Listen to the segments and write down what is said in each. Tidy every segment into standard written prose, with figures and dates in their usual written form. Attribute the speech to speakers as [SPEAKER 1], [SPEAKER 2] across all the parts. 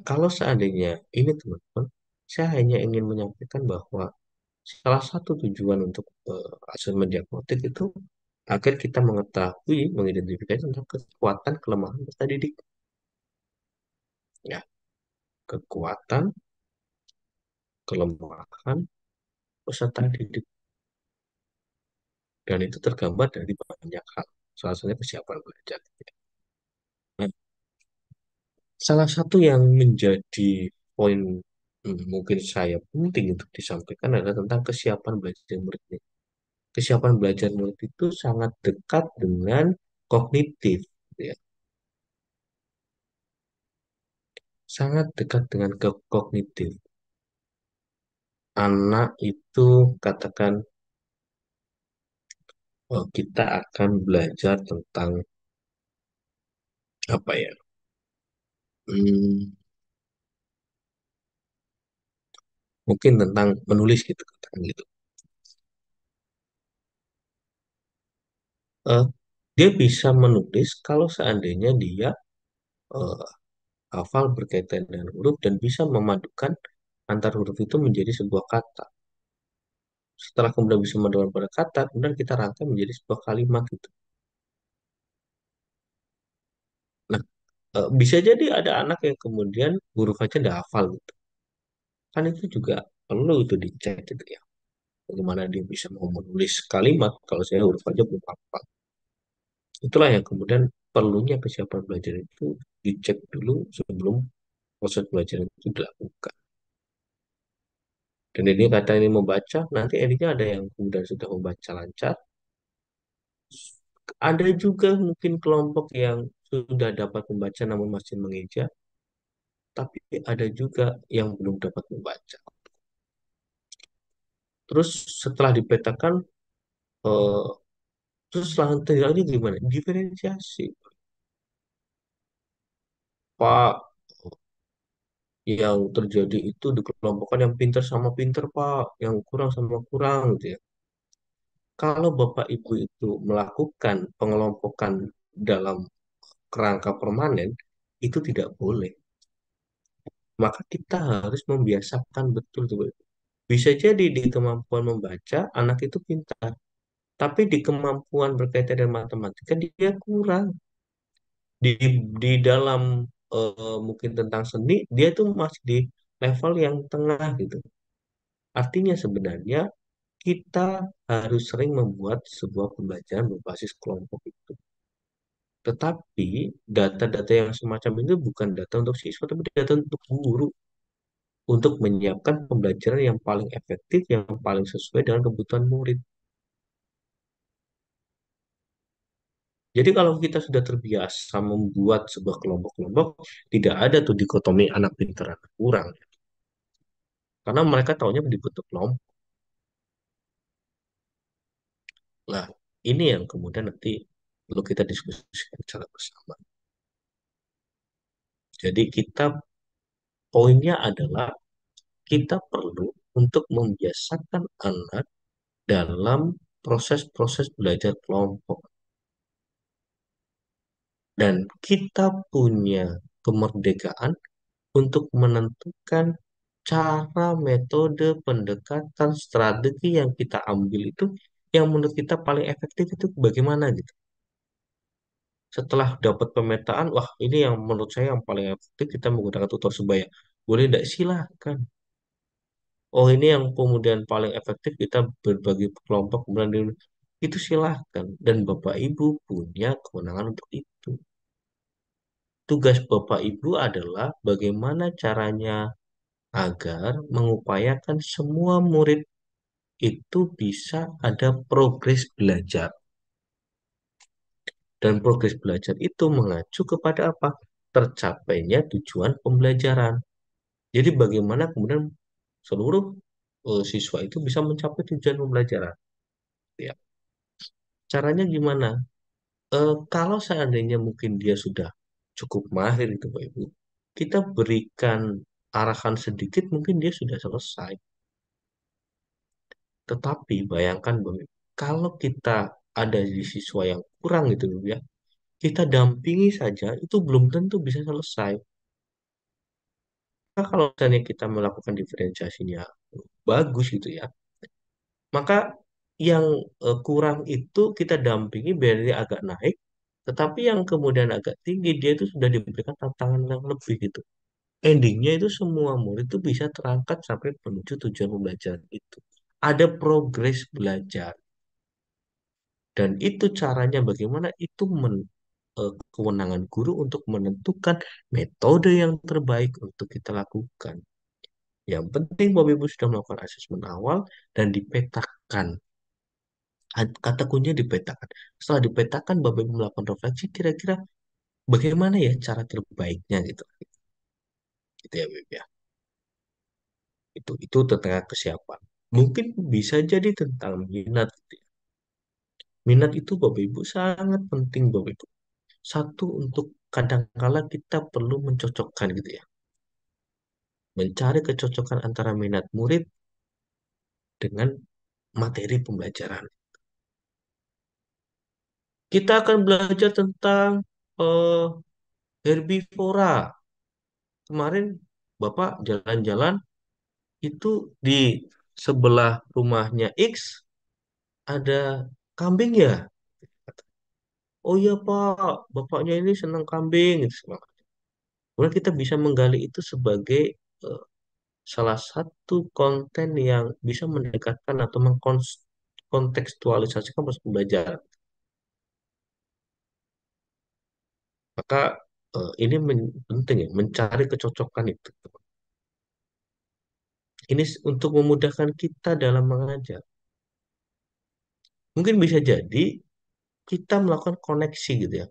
[SPEAKER 1] Kalau seandainya ini teman-teman, saya hanya ingin menyampaikan bahwa salah satu tujuan untuk asesmen diagnostik itu agar kita mengetahui, mengidentifikasi tentang kekuatan, kelemahan peserta didik. Ya, kekuatan, kelemahan peserta didik. Dan itu tergambar dari banyak hal. Salah satunya kesiapan belajar. Nah, salah satu yang menjadi poin mungkin saya penting untuk disampaikan adalah tentang kesiapan belajar murid ini. Kesiapan belajar murid itu sangat dekat dengan kognitif, ya. Sangat dekat dengan ke kognitif. Anak itu katakan kita akan belajar tentang apa ya? Hmm, mungkin tentang menulis gitu katakan gitu. Eh, dia bisa menulis kalau seandainya dia eh, hafal berkaitan dengan huruf dan bisa memadukan antar huruf itu menjadi sebuah kata. Setelah kemudian bisa memadukan pada kata, kemudian kita rangkai menjadi sebuah kalimat gitu. Nah, bisa jadi ada anak yang kemudian huruf aja udah hafal gitu. Kan itu juga perlu itu dicek gitu ya. Bagaimana dia bisa mau menulis kalimat kalau saya huruf aja belum hafal. Itulah yang kemudian perlunya kesiapan belajar itu dicek dulu sebelum proses belajar itu dilakukan. Dan ini kata ini membaca, nanti akhirnya ada yang kemudian sudah membaca lancar. Ada juga mungkin kelompok yang sudah dapat membaca namun masih mengeja, tapi ada juga yang belum dapat membaca. Terus setelah dipetakan, eh, terus selanjutnya gimana? Diferensiasi. Pak, yang terjadi itu dikelompokkan yang pinter sama pinter, Pak, yang kurang sama kurang gitu ya. Kalau Bapak Ibu itu melakukan pengelompokan dalam kerangka permanen, itu tidak boleh. Maka kita harus membiasakan betul tuh. Bisa jadi di kemampuan membaca anak itu pintar, tapi di kemampuan berkaitan dengan matematika dia kurang. Di dalam mungkin tentang seni dia tuh masih di level yang tengah gitu. Artinya sebenarnya kita harus sering membuat sebuah pembelajaran berbasis kelompok itu. Tetapi data-data yang semacam itu bukan data untuk siswa, tapi data untuk guru. Untuk menyiapkan pembelajaran yang paling efektif, yang paling sesuai dengan kebutuhan murid. Jadi kalau kita sudah terbiasa membuat sebuah kelompok-kelompok, tidak ada tuh dikotomi anak pintar anak kurang. Karena mereka taunya dibentuk kelompok. Nah, ini yang kemudian nanti perlu kita diskusikan secara bersama. Jadi kita poinnya adalah kita perlu untuk membiasakan anak dalam proses-proses belajar kelompok. Dan kita punya kemerdekaan untuk menentukan cara, metode, pendekatan, strategi yang kita ambil itu yang menurut kita paling efektif itu bagaimana gitu. Setelah dapat pemetaan, wah ini yang menurut saya yang paling efektif kita menggunakan tutor sebaya. Boleh tidak? Silahkan. Oh ini yang kemudian paling efektif kita berbagi kelompok kemudian itu silahkan. Dan Bapak Ibu punya kewenangan untuk itu. Tugas Bapak Ibu adalah bagaimana caranya agar mengupayakan semua murid itu bisa ada progres belajar. Dan progres belajar itu mengacu kepada apa? Tercapainya tujuan pembelajaran. Jadi bagaimana kemudian seluruh siswa itu bisa mencapai tujuan pembelajaran. Ya. Caranya gimana? Kalau seandainya mungkin dia sudah cukup mahir itu Pak Ibu, kita berikan arahan sedikit mungkin dia sudah selesai. Tetapi bayangkan Bang, kalau kita ada di siswa yang kurang gitu ya, kita dampingi saja itu belum tentu bisa selesai. kalau misalnya kita melakukan diferensiasinya bagus gitu ya, maka yang kurang itu kita dampingi biar dia agak naik, tetapi yang kemudian agak tinggi dia itu sudah diberikan tantangan yang lebih gitu. Endingnya itu semua murid itu bisa terangkat sampai menuju tujuan pembelajaran itu. Ada progres belajar. Dan itu caranya bagaimana itu kewenangan guru untuk menentukan metode yang terbaik untuk kita lakukan. Yang penting Bapak Ibu sudah melakukan asesmen awal dan dipetakan. Kata kuncinya dipetakan. Setelah dipetakan, Bapak Ibu melakukan refleksi kira-kira bagaimana ya cara terbaiknya gitu. Gitu ya, Bapak Ibu ya. Itu tentang kesiapan. Mungkin bisa jadi tentang minat gitu ya. Minat itu Bapak Ibu sangat penting Bapak Ibu. Satu untuk kadangkala kita perlu mencocokkan gitu ya. Mencari kecocokan antara minat murid dengan materi pembelajaran. Kita akan belajar tentang eh, herbivora. Kemarin Bapak jalan-jalan itu di sebelah rumahnya X ada kambing ya. Oh iya Pak, Bapaknya ini senang kambing. Gitu. Kemudian kita bisa menggali itu sebagai eh, salah satu konten yang bisa mendekatkan atau mengkontekstualisasikan proses pembelajaran. Maka ini penting ya, mencari kecocokan itu. Ini untuk memudahkan kita dalam mengajar. Mungkin bisa jadi kita melakukan koneksi gitu ya,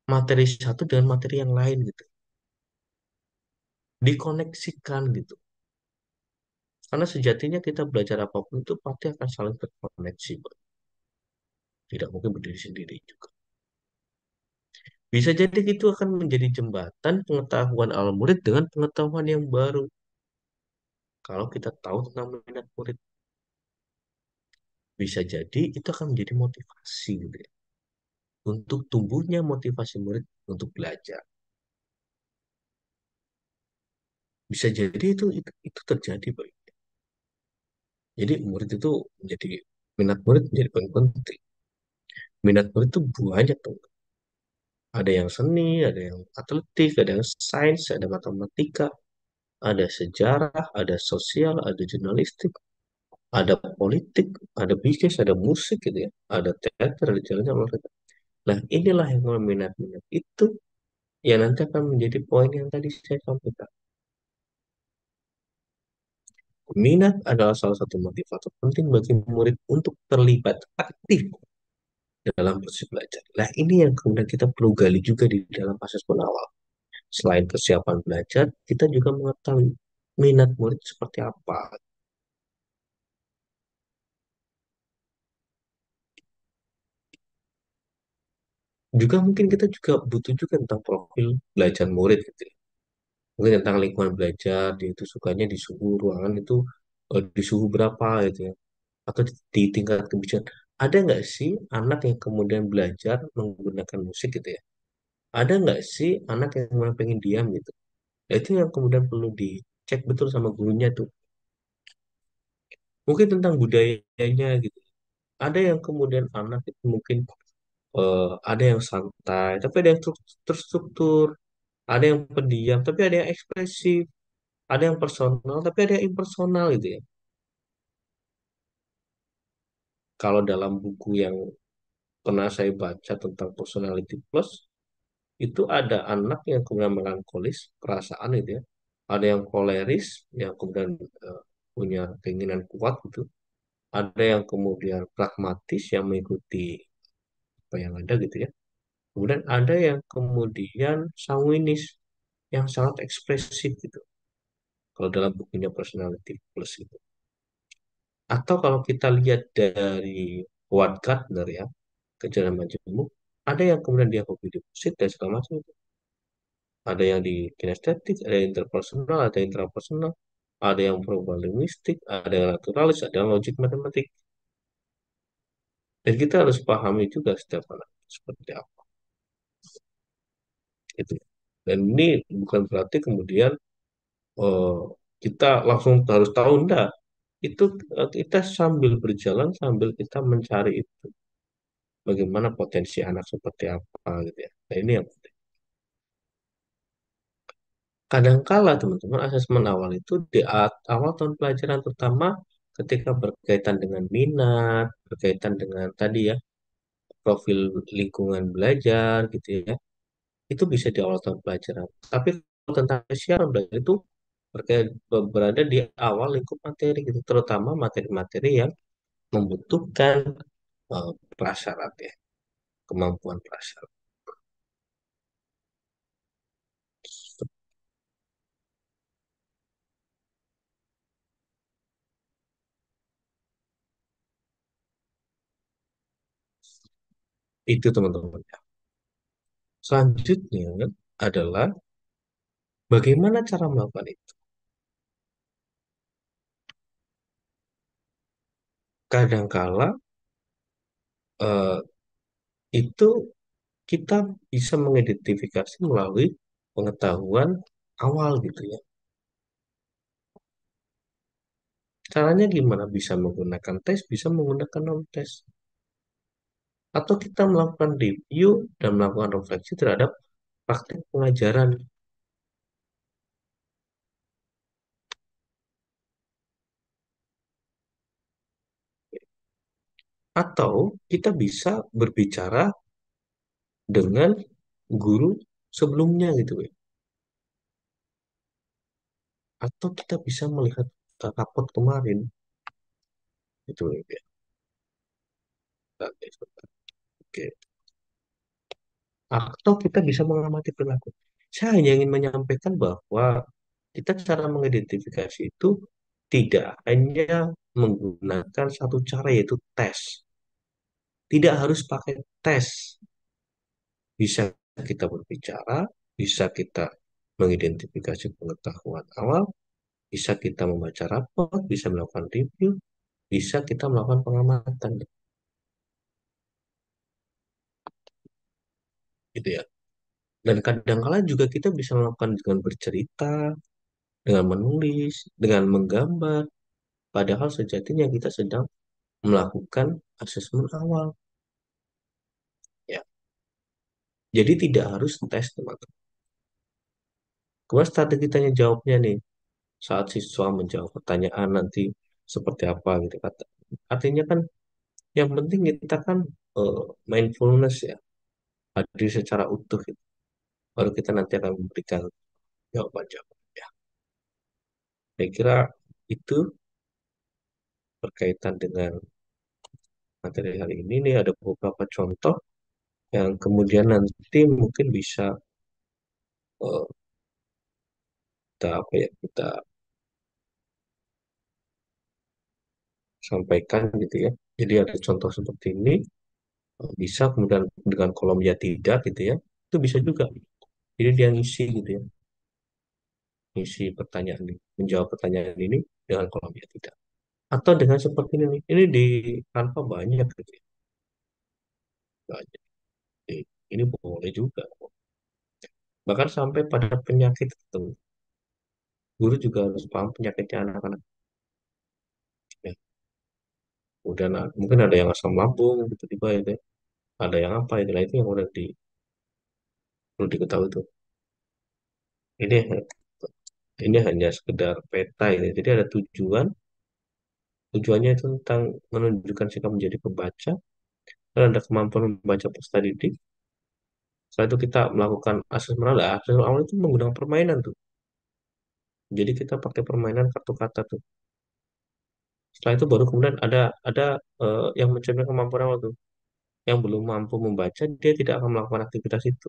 [SPEAKER 1] materi satu dengan materi yang lain gitu, dikoneksikan gitu. Karena sejatinya kita belajar apapun itu pasti akan saling terkoneksi, Bang. Tidak mungkin berdiri sendiri juga. Bisa jadi itu akan menjadi jembatan pengetahuan al murid dengan pengetahuan yang baru. Kalau kita tahu tentang minat murid, bisa jadi itu akan menjadi motivasi gitu ya. Untuk tumbuhnya motivasi murid untuk belajar. Bisa jadi itu terjadi, Pak. Jadi murid itu menjadi minat murid menjadi paling penting. Minat murid itu banyak tuh. Ada yang seni, ada yang atletik, ada yang sains, ada matematika, ada sejarah, ada sosial, ada jurnalistik, ada politik, ada bisnis, ada musik gitu ya, ada teater, ada jalan olahraga. Nah, inilah yang minat-minat itu yang nanti akan menjadi poin yang tadi saya sampaikan. Minat adalah salah satu motivator penting bagi murid untuk terlibat aktif dalam proses belajar. Nah, ini yang kemudian kita perlu gali juga di dalam asesmen awal. Selain kesiapan belajar, kita juga mengetahui minat murid seperti apa. Juga mungkin kita juga butuh juga tentang profil belajar murid gitu ya. Mungkin tentang lingkungan belajar, dia itu sukanya di suhu ruangan itu di suhu berapa gitu ya. Atau di tingkat kebijakan. Ada nggak sih anak yang kemudian belajar menggunakan musik gitu ya? Ada nggak sih anak yang kemudian pengen diam gitu? Nah, itu yang kemudian perlu dicek betul sama gurunya tuh. Mungkin tentang budayanya gitu. Ada yang kemudian anak itu mungkin ada yang santai, tapi ada yang terstruktur, ada yang pendiam, tapi ada yang ekspresif, ada yang personal, tapi ada yang impersonal gitu ya. Kalau dalam buku yang pernah saya baca tentang personality plus, itu ada anak yang kemudian melankolis perasaan gitu ya. Ada yang koleris, yang kemudian punya keinginan kuat gitu. Ada yang kemudian pragmatis yang mengikuti apa yang ada gitu ya. Kemudian ada yang kemudian sanguinis yang sangat ekspresif gitu. Kalau dalam bukunya Personality Plus itu. Atau kalau kita lihat dari Howard Gardner ya, Kejaran Majemuk, ada yang kemudian dia hobi di musik dan segala macam itu. Ada yang di kinestetik, ada yang interpersonal, ada yang intrapersonal, ada yang verbal linguistik, ada yang naturalis, ada yang logik matematik. Dan kita harus pahami juga setiap anak seperti apa. Itu. Dan ini bukan berarti kemudian eh, kita langsung harus tahu enggak. Itu kita sambil berjalan sambil kita mencari itu bagaimana potensi anak seperti apa gitu ya. Nah, ini yang penting. Kadangkala teman-teman asesmen awal itu di awal tahun pelajaran terutama ketika berkaitan dengan minat, berkaitan dengan tadi ya profil lingkungan belajar gitu ya. Itu bisa di awal tahun pelajaran. Tapi kalau tentang sosial itu berada di awal lingkup materi gitu, terutama materi-materi yang membutuhkan prasyarat ya, kemampuan prasyarat. Itu teman-teman. Selanjutnya adalah bagaimana cara melakukan itu. Kadangkala eh, itu kita bisa mengidentifikasi melalui pengetahuan awal gitu ya. Caranya gimana? Bisa menggunakan tes, bisa menggunakan non-tes. Atau kita melakukan review dan melakukan refleksi terhadap praktek pengajaran. Atau kita bisa berbicara dengan guru sebelumnya gitu ya. Atau kita bisa melihat rapot kemarin gitu ya. Oke. Atau kita bisa mengamati perilaku. Saya hanya ingin menyampaikan bahwa kita cara mengidentifikasi itu tidak hanya menggunakan satu cara yaitu tes. Tidak harus pakai tes. Bisa kita berbicara, bisa kita mengidentifikasi pengetahuan awal, bisa kita membaca rapor, bisa melakukan review, bisa kita melakukan pengamatan, gitu ya. Dan kadang-kala juga kita bisa melakukan dengan bercerita, dengan menulis, dengan menggambar, padahal sejatinya kita sedang melakukan asesmen awal, ya. Jadi tidak harus tes, teman-teman. Kemudian strategi tanya jawabnya nih, saat siswa menjawab pertanyaan nanti seperti apa gitu kata. Artinya kan yang penting kita kan eh, mindfulness ya, hadir secara utuh gitu. Baru kita nanti akan memberikan jawaban-jawaban ya. Saya kira itu berkaitan dengan materi hari ini nih ada beberapa contoh yang kemudian nanti mungkin bisa eh, kita apa ya kita sampaikan gitu ya. Jadi ada contoh seperti ini bisa kemudian dengan kolom ya tidak gitu ya. Itu bisa juga. Jadi dia ngisi gitu ya. Ngisi pertanyaan ini, menjawab pertanyaan ini dengan kolom ya tidak. Atau dengan seperti ini nih. Ini di Canva banyak gitu ya. Banyak. Ini boleh juga. Bahkan sampai pada penyakit tertentu. Guru juga harus paham penyakitnya anak-anak. Ya. Kemudian mungkin ada yang asam lambung tiba-tiba itu ya. Ada yang apa itu. Nah, itu yang udah perlu diketahui tuh. Ini ini hanya sekedar peta ini. Jadi ada tujuan. Tujuannya itu tentang menunjukkan sikap menjadi pembaca. Dan ada kemampuan membaca peserta didik. Setelah itu kita melakukan asesmen awal. Nah, asesmen awal itu menggunakan permainan tuh. Jadi kita pakai permainan kartu kata tuh. Setelah itu baru kemudian ada yang mencerminkan kemampuan awal tuh. Yang belum mampu membaca, dia tidak akan melakukan aktivitas itu.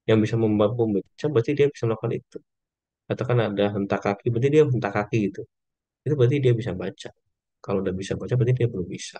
[SPEAKER 1] Yang bisa mampu membaca, berarti dia bisa melakukan itu. Katakan ada hentak kaki, berarti dia hentak kaki gitu. Itu berarti dia bisa baca. Kalau udah bisa baca, berarti dia belum bisa.